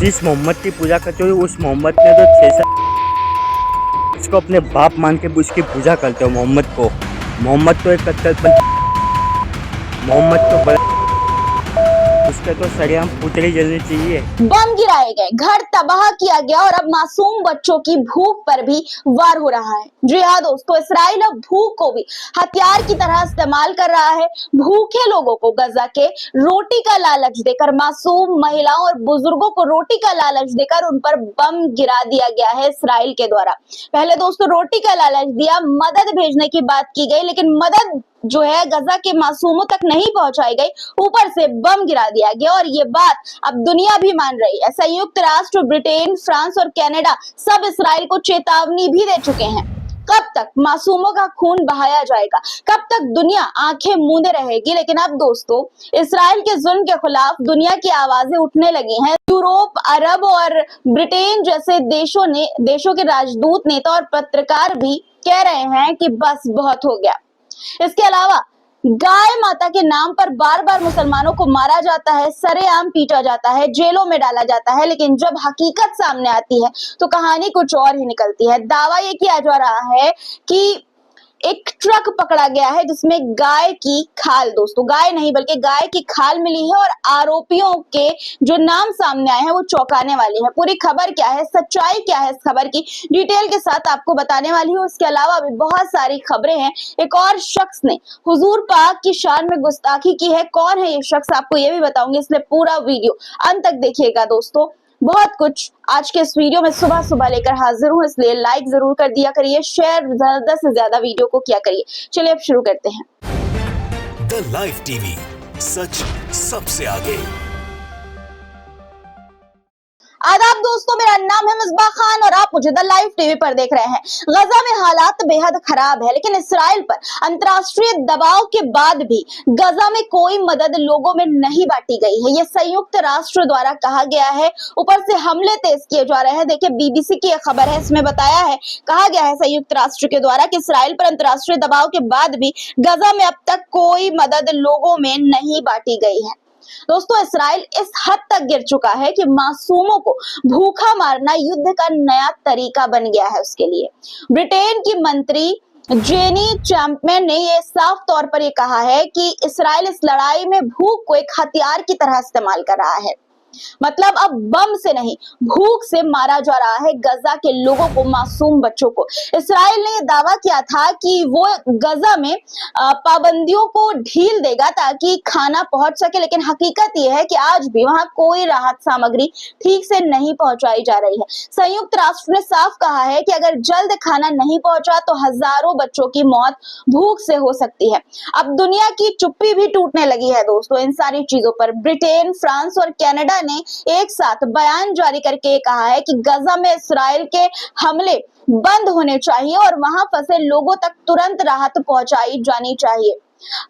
जिस मोहम्मद की पूजा करते हो उस मोहम्मद ने तो 6 इसको अपने बाप मान के उसकी पूजा करते हो। मोहम्मद तो एक मोहम्मद तो बड़ा, उसके तो सरेआम पुतली जलनी चाहिए। बम गिराए गए, घर तबाह किया गया और अब मासूम बच्चों की भूख पर भी वार हो रहा है। जी हाँ दोस्तों, इसराइल अब भूख को भी हथियार की तरह इस्तेमाल कर रहा है। भूखे लोगों को गजा के रोटी का लालच देकर, मासूम महिलाओं और बुजुर्गों को रोटी का लालच देकर उन पर बम गिरा दिया गया है इसराइल के द्वारा। पहले दोस्तों रोटी का लालच दिया, मदद भेजने की बात की गई, लेकिन मदद जो है गजा के मासूमों तक नहीं पहुंचाई गई, ऊपर से बम गिरा दिया गया। और ये बात अब दुनिया भी मान रही है। संयुक्त राष्ट्र, ब्रिटेन, फ्रांस और कनाडा सब इसराइल को चेतावनी भी दे चुके हैं। कब तक मासूमों का खून बहाया जाएगा, कब तक दुनिया आंखें मूंदे रहेगी। लेकिन अब दोस्तों इसराइल के जुल्म के खिलाफ दुनिया की आवाजें उठने लगी हैं। यूरोप, अरब और ब्रिटेन जैसे देशों के राजदूत, नेता और पत्रकार भी कह रहे हैं कि बस बहुत हो गया। इसके अलावा गाय माता के नाम पर बार बार मुसलमानों को मारा जाता है, सरेआम पीटा जाता है, जेलों में डाला जाता है, लेकिन जब हकीकत सामने आती है तो कहानी कुछ और ही निकलती है। दावा ये किया जा रहा है कि एक ट्रक पकड़ा गया है जिसमें गाय की खाल, दोस्तों गाय नहीं बल्कि गाय की खाल मिली है और आरोपियों के जो नाम सामने आए हैं वो चौंकाने वाले हैं। पूरी खबर क्या है, सच्चाई क्या है, इस खबर की डिटेल के साथ आपको बताने वाली हूँ। इसके अलावा भी बहुत सारी खबरें हैं। एक और शख्स ने हुजूर पाक की शान में गुस्ताखी की है। कौन है ये शख्स, आपको ये भी बताऊंगी, इसलिए पूरा वीडियो अंत तक देखिएगा। दोस्तों बहुत कुछ आज के इस वीडियो में सुबह सुबह लेकर हाजिर हूँ, इसलिए लाइक जरूर कर दिया करिए, शेयर ज्यादा से ज्यादा वीडियो को किया करिए। चलिए अब शुरू करते हैं। द लाइव टीवी, सच सबसे आगे। आदाब दोस्तों, मेरा नाम है मिसबाह खान और आप मुझे द लाइव टीवी पर देख रहे हैं। गजा में हालात बेहद खराब है, लेकिन इसराइल पर अंतर्राष्ट्रीय दबाव के बाद भी गजा में कोई मदद लोगों में नहीं बांटी गई है। ये संयुक्त राष्ट्र द्वारा कहा गया है। ऊपर से हमले तेज किए जा रहे हैं। देखिए बीबीसी की एक खबर है, इसमें बताया है, कहा गया है संयुक्त राष्ट्र के द्वारा कि इसराइल पर अंतर्राष्ट्रीय दबाव के बाद भी गजा में अब तक कोई मदद लोगों में नहीं बांटी गई है। दोस्तों इसराइल इस हद तक गिर चुका है कि मासूमों को भूखा मारना युद्ध का नया तरीका बन गया है उसके लिए। ब्रिटेन की मंत्री जेनी चैंपमैन ने ये साफ तौर पर ये कहा है कि इसराइल इस लड़ाई में भूख को एक हथियार की तरह इस्तेमाल कर रहा है। मतलब अब बम से नहीं, भूख से मारा जा रहा है गजा के लोगों को, मासूम बच्चों को। इसराइल ने दावा किया था कि वो गजा में पाबंदियों को ढील देगा ताकि खाना पहुंच सके, लेकिन हकीकत ये है कि आज भी वहां कोई राहत सामग्री ठीक से नहीं पहुंचाई जा रही है। संयुक्त राष्ट्र ने साफ कहा है कि अगर जल्द खाना नहीं पहुंचा तो हजारों बच्चों की मौत भूख से हो सकती है। अब दुनिया की चुप्पी भी टूटने लगी है दोस्तों इन सारी चीजों पर। ब्रिटेन, फ्रांस और कनाडा ने एक साथ बयान जारी करके कहा है कि गजा में इसराइल के हमले बंद होने चाहिए और वहां फंसे लोगों तक तुरंत राहत पहुंचाई जानी चाहिए।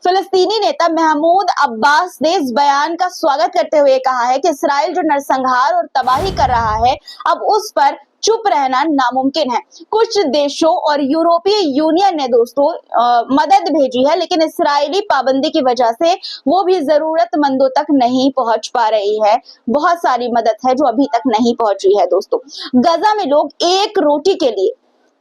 फिलिस्तीनी नेता महमूद अब्बास ने इस बयान का स्वागत करते हुए कहा है कि इसराइल जो नरसंहार और तबाही कर रहा है, अब उस पर चुप रहना नामुमकिन है। कुछ देशों और यूरोपीय यूनियन ने दोस्तों मदद भेजी है, लेकिन इसराइली पाबंदी की वजह से वो भी जरूरतमंदों तक नहीं पहुंच पा रही है। बहुत सारी मदद है जो अभी तक नहीं पहुंची है। दोस्तों गजा में लोग एक रोटी के लिए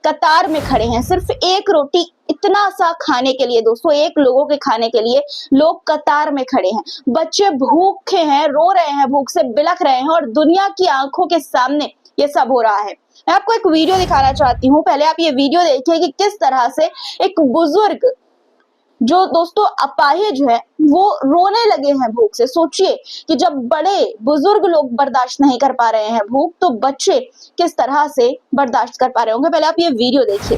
कतार में खड़े हैं, सिर्फ एक रोटी, इतना सा खाने के लिए। दोस्तों एक लोगों के खाने के लिए लोग कतार में खड़े हैं। बच्चे भूखे हैं, रो रहे हैं, भूख से बिलख रहे हैं और दुनिया की आंखों के सामने ये सब हो रहा है। मैं आपको एक वीडियो दिखाना चाहती हूँ। पहले आप ये वीडियो देखिए कि किस तरह से एक बुजुर्ग जो दोस्तों अपाहिज है वो रोने लगे हैं भूख से। सोचिए कि जब बड़े बुजुर्ग लोग बर्दाश्त नहीं कर पा रहे हैं भूख, तो बच्चे किस तरह से बर्दाश्त कर पा रहे होंगे। पहले आप ये वीडियो देखिए।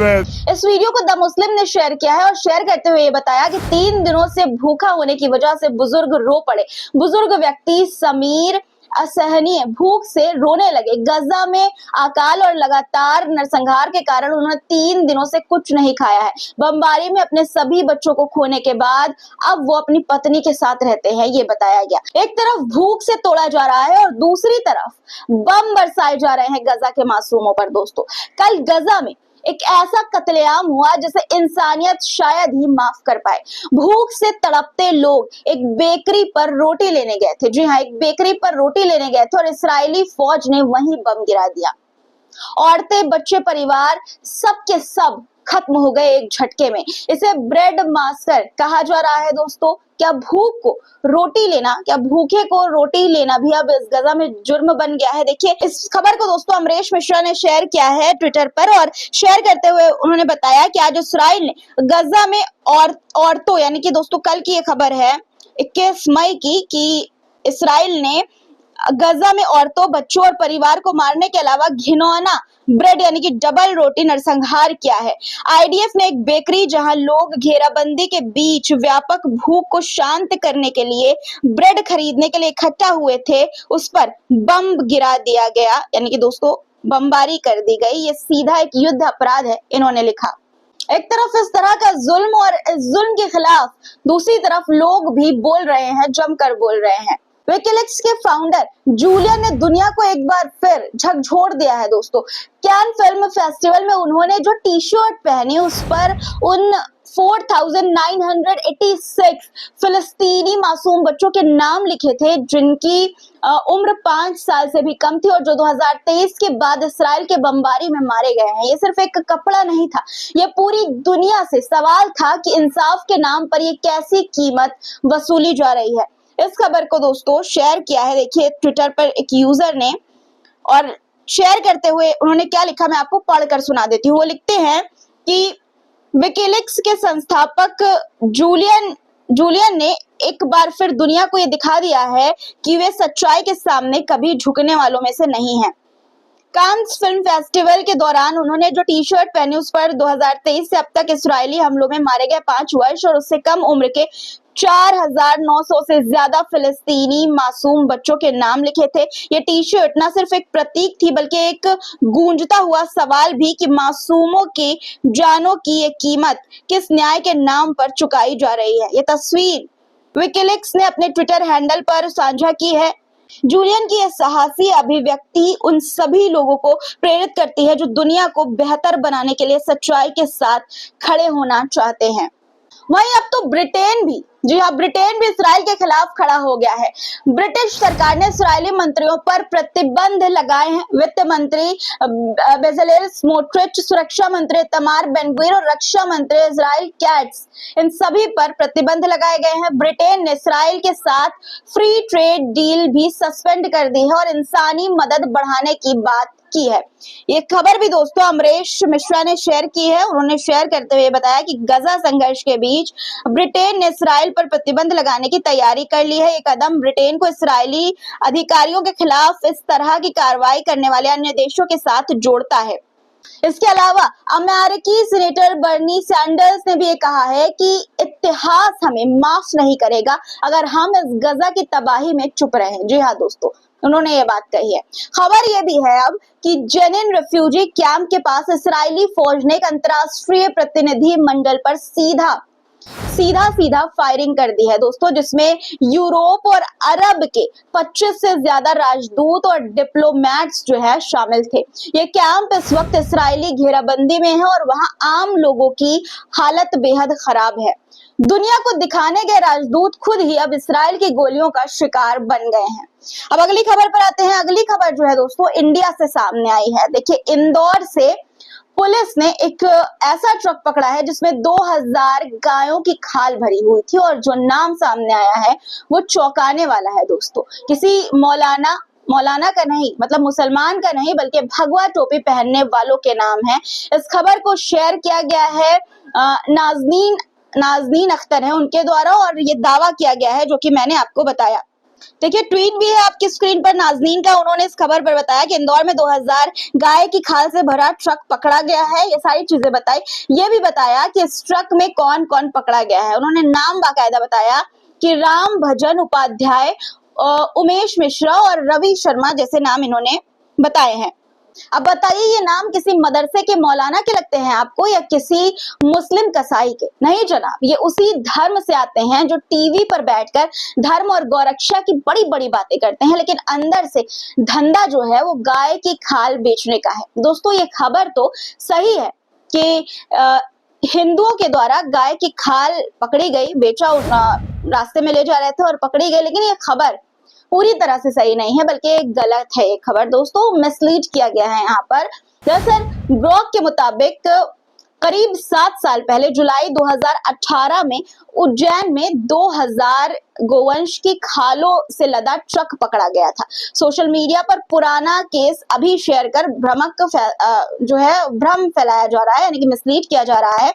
बस इस वीडियो को द मुस्लिम ने शेयर किया है और शेयर करते हुए ये बताया कि 3 दिनों से भूखा होने की वजह से बुजुर्ग रो पड़े। बुजुर्ग व्यक्ति समीर असहनीय भूख से रोने लगे। गजा में अकाल और लगातार नरसंहार के कारण उन्होंने 3 दिनों से कुछ नहीं खाया है। बमबारी में अपने सभी बच्चों को खोने के बाद अब वो अपनी पत्नी के साथ रहते हैं, ये बताया गया। एक तरफ भूख से तोड़ा जा रहा है और दूसरी तरफ बम बरसाए जा रहे हैं गजा के मासूमों पर। दोस्तों, कल गजा में एक ऐसा कत्लेआम हुआ जिसे इंसानियत शायद ही माफ कर पाए। भूख से तड़पते लोग एक बेकरी पर रोटी लेने गए थे। जी हाँ, एक बेकरी पर रोटी लेने गए थे और इस्राएली फौज ने वहीं बम गिरा दिया। औरतें, बच्चे, परिवार सब के सब खत्म हो गए एक झटके में। इसे ब्रेड मास्टर कहा जा रहा है। दोस्तों, क्या भूख को रोटी लेना, क्या भूखे को रोटी लेना भी अब इस गजा में जुर्म बन गया है? देखिए, इस खबर को दोस्तों अमरीश मिश्रा ने शेयर किया है ट्विटर पर और शेयर करते हुए उन्होंने बताया कि आज इस्राइल ने गजा में औरतों, यानी कि दोस्तों कल की ये खबर है 21 मई की, कि इस्राइल ने गजा में औरतों, बच्चों और परिवार को मारने के अलावा घिनौना ब्रेड यानी कि डबल रोटी नरसंहार किया है। आईडीएफ ने एक बेकरी जहां लोग घेराबंदी के बीच व्यापक भूख को शांत करने के लिए ब्रेड खरीदने के लिए इकट्ठा हुए थे, उस पर बम गिरा दिया गया, यानी कि दोस्तों बमबारी कर दी गई। ये सीधा एक युद्ध अपराध है, इन्होंने लिखा। एक तरफ इस तरह का जुल्म और इस जुल्म के खिलाफ दूसरी तरफ लोग भी बोल रहे हैं, जमकर बोल रहे हैं। विकीलीक्स के फाउंडर जूलियन ने दुनिया को एक बार फिर झकझोर दिया है। दोस्तों, कैन फिल्म फेस्टिवल में उन्होंने जो टी शर्ट पहनी उस पर उन 4986 फिलिस्तीनी मासूम बच्चों के नाम लिखे थे जिनकी उम्र 5 साल से भी कम थी और जो 2023 के बाद इसराइल के बमबारी में मारे गए हैं। ये सिर्फ एक कपड़ा नहीं था, ये पूरी दुनिया से सवाल था कि इंसाफ के नाम पर ये कैसी कीमत वसूली जा रही है। इस खबर को दोस्तों शेयर किया है, देखिए ट्विटर पर एक यूजर ने, और शेयर करते हुए उन्होंने क्या लिखा मैं आपको पढ़कर सुना देती हूँ। वो लिखते हैं कि विकीलीक्स के संस्थापक जूलियन ने एक बार फिर दुनिया को ये दिखा दिया है कि वे सच्चाई के सामने कभी झुकने वालों में से नहीं हैं। कांस फिल्म फेस्टिवल के दौरान उन्होंने जो टी शर्ट पहनी उस पर 2023 से अब तक इस्राएली हमलों में मारे गए 5 वर्ष और उससे कम उम्र के 4900 से ज्यादा फिलिस्तीनी मासूम बच्चों के नाम लिखे थे। ये टी शर्ट न सिर्फ एक प्रतीक थी बल्कि एक गूंजता हुआ सवाल भी कि मासूमों की जानों की ये कीमत किस न्याय के नाम पर चुकाई जा रही है। ये तस्वीर विकीलीक्स ने अपने ट्विटर हैंडल पर साझा की है। जूलियन की यह साहसी अभिव्यक्ति उन सभी लोगों को प्रेरित करती है जो दुनिया को बेहतर बनाने के लिए सच्चाई के साथ खड़े होना चाहते हैं। वहीं अब तो ब्रिटेन भी, जी हाँ, ब्रिटेन भी इसराइल के खिलाफ खड़ा हो गया है। ब्रिटिश सरकार ने इसराइली मंत्रियों पर प्रतिबंध लगाए हैं। वित्त मंत्री बेज़लेल स्मोट्रिच, सुरक्षा मंत्री तमार बेन-ग्वीर और रक्षा मंत्री इज़राइल कैट्स, इन सभी पर प्रतिबंध लगाए गए हैं। ब्रिटेन ने इसराइल के साथ फ्री ट्रेड डील भी सस्पेंड कर दी है और इंसानी मदद बढ़ाने की बात की है। ये खबर भी दोस्तों अमरीश मिश्रा ने शेयर की है। उन्होंने शेयर करते हुए बताया कि गजा संघर्ष के बीच ब्रिटेन ने इसराइल पर प्रतिबंध लगाने की तैयारी कर ली है। ये कदम ब्रिटेन को इसराइली अधिकारियों के खिलाफ इस तरह की कार्रवाई करने वाले अन्य देशों के साथ जोड़ता है। इसके अलावा अमेरिकी सीनेटर बर्नी सैंडर्स ने भी ये कहा है कि इतिहास हमें माफ नहीं करेगा अगर हम इस गजा की तबाही में चुप रहें। जी हाँ दोस्तों, उन्होंने ये बात कही है। खबर ये भी है अब कि जेनिन रेफ्यूजी कैंप के पास इस्राएली फौज ने एक अंतर्राष्ट्रीय प्रतिनिधि मंडल पर सीधा फायरिंग कर दी है दोस्तों, जिसमें यूरोप और अरब के 25 से ज्यादा राजदूत और डिप्लोमेट्स जो है शामिल थे। ये कैंप इस वक्त इस्राएली घेराबंदी में है और वहां आम लोगों की हालत बेहद खराब है। दुनिया को दिखाने गए राजदूत खुद ही अब इस्राएल की गोलियों का शिकार बन गए हैं। अब अगली खबर पर आते हैं। अगली खबर जो है दोस्तों इंडिया से सामने आई है। देखिए, इंदौर से पुलिस पुलिस ने एक ऐसा ट्रक पकड़ा है जिसमें 2000 गायों की खाल भरी हुई थी और जो नाम सामने आया है वो चौंकाने वाला है दोस्तों। किसी मौलाना का नहीं, मतलब मुसलमान का नहीं, बल्कि भगवा टोपी पहनने वालों के नाम है। इस खबर को शेयर किया गया है नाजनीन अख्तर है उनके द्वारा और ये दावा किया गया है जो कि मैंने आपको बताया। देखिए ट्वीट भी है आपकी स्क्रीन पर नाजनीन का। उन्होंने इस खबर पर बताया कि इंदौर में 2000 गाय की खाल से भरा ट्रक पकड़ा गया है। ये सारी चीजें बताई। ये भी बताया कि इस ट्रक में कौन कौन पकड़ा गया है। उन्होंने नाम बाकायदा बताया कि राम भजन उपाध्याय, उमेश मिश्रा और रवि शर्मा जैसे नाम इन्होंने बताए हैं। अब बताइए ये नाम किसी मदरसे के मौलाना के लगते हैं आपको या किसी मुस्लिम कसाई के? नहीं जनाब, ये उसी धर्म से आते हैं जो टीवी पर बैठकर धर्म और गौरक्षा की बड़ी बड़ी बातें करते हैं, लेकिन अंदर से धंधा जो है वो गाय की खाल बेचने का है। दोस्तों ये खबर तो सही है कि हिंदुओं के द्वारा गाय की खाल पकड़ी गई, बेचा, रास्ते में ले जा रहे थे और पकड़ी गई, लेकिन ये खबर पूरी तरह से सही नहीं है बल्कि गलत है। ये खबर दोस्तों मिसलीड किया गया है यहाँ पर। दरअसल ब्लॉग के मुताबिक करीब 7 साल पहले जुलाई 2018 में उज्जैन में 2000 गोवंश की खालों से लदा ट्रक पकड़ा गया था। सोशल मीडिया पर पुराना केस अभी शेयर कर भ्रम फैलाया जा रहा है, यानी कि मिसलीड किया जा रहा है।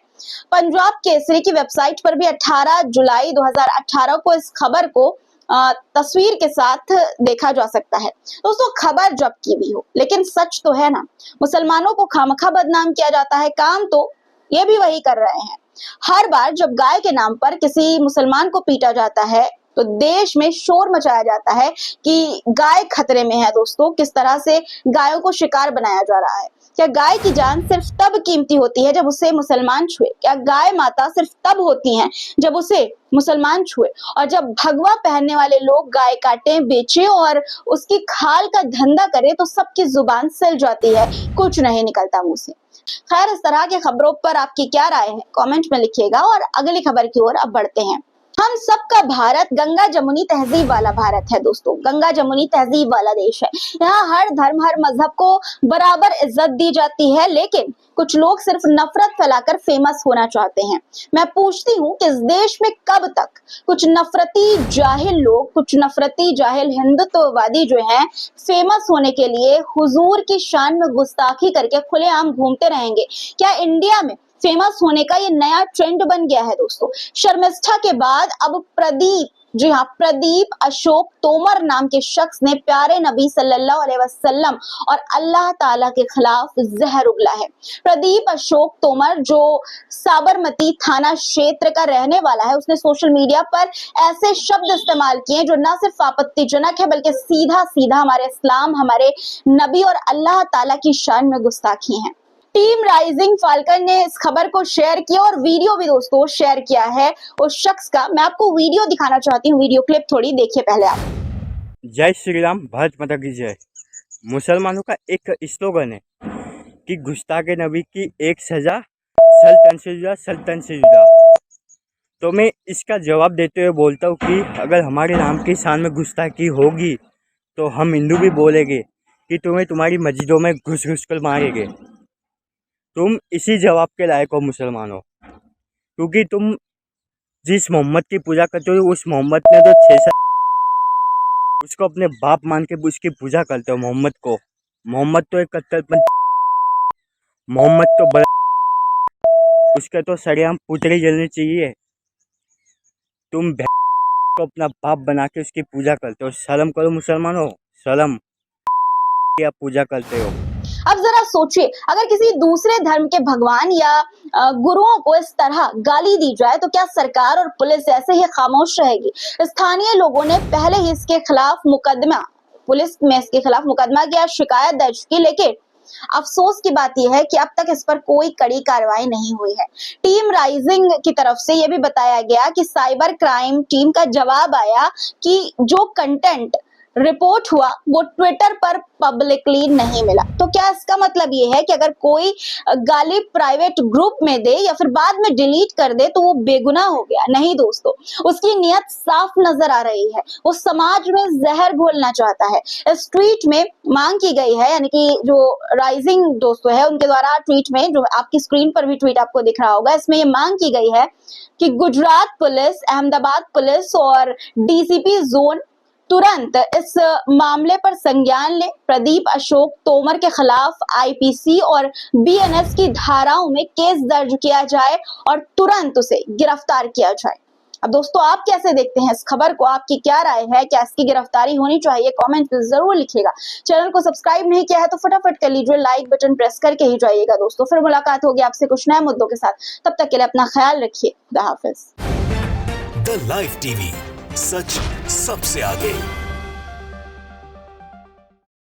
पंजाब केसरी की वेबसाइट पर भी 18 जुलाई 2018 को इस खबर को तस्वीर के साथ देखा जा सकता है। दोस्तों खबर जब की भी हो, लेकिन सच तो है ना, मुसलमानों को खामखा बदनाम किया जाता है, काम तो ये भी वही कर रहे हैं। हर बार जब गाय के नाम पर किसी मुसलमान को पीटा जाता है तो देश में शोर मचाया जाता है कि गाय खतरे में है। दोस्तों किस तरह से गायों को शिकार बनाया जा रहा है। क्या गाय की जान सिर्फ तब कीमती होती है जब उसे मुसलमान छुए? क्या गाय माता सिर्फ तब होती हैं जब उसे मुसलमान छुए? और जब भगवा पहनने वाले लोग गाय काटे, बेचे और उसकी खाल का धंधा करे तो सबकी जुबान सिल जाती है, कुछ नहीं निकलता मुंह से। खैर इस तरह की खबरों पर आपकी क्या राय है कमेंट में लिखिएगा और अगली खबर की ओर अब बढ़ते हैं। हम सबका भारत गंगा जमुनी तहजीब वाला भारत है दोस्तों, गंगा जमुनी तहजीब वाला देश है। यहाँ हर धर्म हर मजहब को बराबर इज्जत दी जाती है, लेकिन कुछ लोग सिर्फ नफरत फैलाकर फेमस होना चाहते हैं। मैं पूछती हूँ कि इस देश में कब तक कुछ नफरती जाहिल लोग, कुछ नफरती जाहिल हिंदुत्ववादी जो हैं फेमस होने के लिए हुजूर की शान में गुस्ताखी करके खुलेआम घूमते रहेंगे? क्या इंडिया में फेमस होने का ये नया ट्रेंड बन गया है दोस्तों? शर्मिष्ठा के बाद अब प्रदीप अशोक तोमर नाम के शख्स ने प्यारे नबी सल्लल्लाहु अलैहि वसल्लम और अल्लाह ताला के खिलाफ जहर उगला है। प्रदीप अशोक तोमर जो साबरमती थाना क्षेत्र का रहने वाला है, उसने सोशल मीडिया पर ऐसे शब्द इस्तेमाल किए जो न सिर्फ आपत्तिजनक है बल्कि सीधा सीधा हमारे इस्लाम, हमारे नबी और अल्लाह ताला की शान में गुस्ताखी है। टीम राइजिंग फाल्कन ने इस खबर को शेयर किया और वीडियो भी दोस्तों शेयर किया है उस शख्स का। मैं आपको वीडियो दिखाना चाहती हूँ, वीडियो क्लिप थोड़ी देखिए पहले आप। जय श्री राम, भारत माता की जय। मुसलमानों का एक स्लोगन है कि गुस्ताखे नबी की एक सजा सल्तन से जुदा। तो मैं इसका जवाब देते हुए बोलता हूँ कि अगर हमारे नाम की शान में गुस्ताखी होगी तो हम हिंदू भी बोलेंगे कि तुम्हें तुम्हारी मस्जिदों में घुस कर मारेंगे। तुम इसी जवाब के लायक हो मुसलमानों, क्योंकि तुम जिस मोहम्मद की पूजा करते हो उस मोहम्मद ने तो 6 उसको अपने बाप मान के उसकी पूजा करते हो। मोहम्मद तो एक कत्तलपंथ, मोहम्मद तो बड़ा, उसके तो सरेआम पुतली जलनी चाहिए। तुम को अपना बाप बना के उसकी पूजा करते हो। शर्म करो मुसलमानों, शर्म, क्या पूजा करते हो। अब जरा सोचिए, अगर किसी दूसरे धर्म के भगवान या गुरुओं को इस तरह गाली दी जाए तो क्या सरकार और पुलिस ऐसे ही खामोश रहेगी? स्थानीय लोगों ने पहले ही इसके खिलाफ पुलिस में इसके खिलाफ मुकदमा किया, शिकायत दर्ज की, लेकिन अफसोस की बात यह है कि अब तक इस पर कोई कड़ी कार्रवाई नहीं हुई है। टीम राइजिंग की तरफ से यह भी बताया गया कि साइबर क्राइम टीम का जवाब आया कि जो कंटेंट रिपोर्ट हुआ वो ट्विटर पर पब्लिकली नहीं मिला। तो क्या इसका मतलब ये है कि अगर कोई गाली प्राइवेट ग्रुप में दे या फिर बाद में डिलीट कर दे तो वो बेगुनाह हो गया? नहीं दोस्तों, उसकी नीयत साफ नजर आ रही है। वो समाज में जहर घोलना चाहता है। इस ट्वीट में मांग की गई है, यानी कि जो राइजिंग दोस्तों है उनके द्वारा ट्वीट में, जो आपकी स्क्रीन पर भी ट्वीट आपको दिख रहा होगा, इसमें ये मांग की गई है कि गुजरात पुलिस, अहमदाबाद पुलिस और डीसीपी जोन तुरंत इस मामले पर संज्ञान ले, प्रदीप अशोक तोमर के खिलाफ आईपीसी और बीएनएस की धाराओं में केस दर्ज किया जाए और तुरंत उसे गिरफ्तार किया जाए। अब दोस्तों, आप कैसे देखते हैं इस खबर को? आपकी क्या राय है? क्या इसकी गिरफ्तारी होनी चाहिए? कमेंट में जरूर लिखिएगा। चैनल को सब्सक्राइब नहीं किया है तो फटाफट कर लीजिए, लाइक बटन प्रेस करके ही जाइएगा। दोस्तों, फिर मुलाकात होगी आपसे कुछ नए मुद्दों के साथ। तब तक के लिए अपना ख्याल रखिए। खुदा हाफिज। द लाइव टीवी, सच सबसे आगे।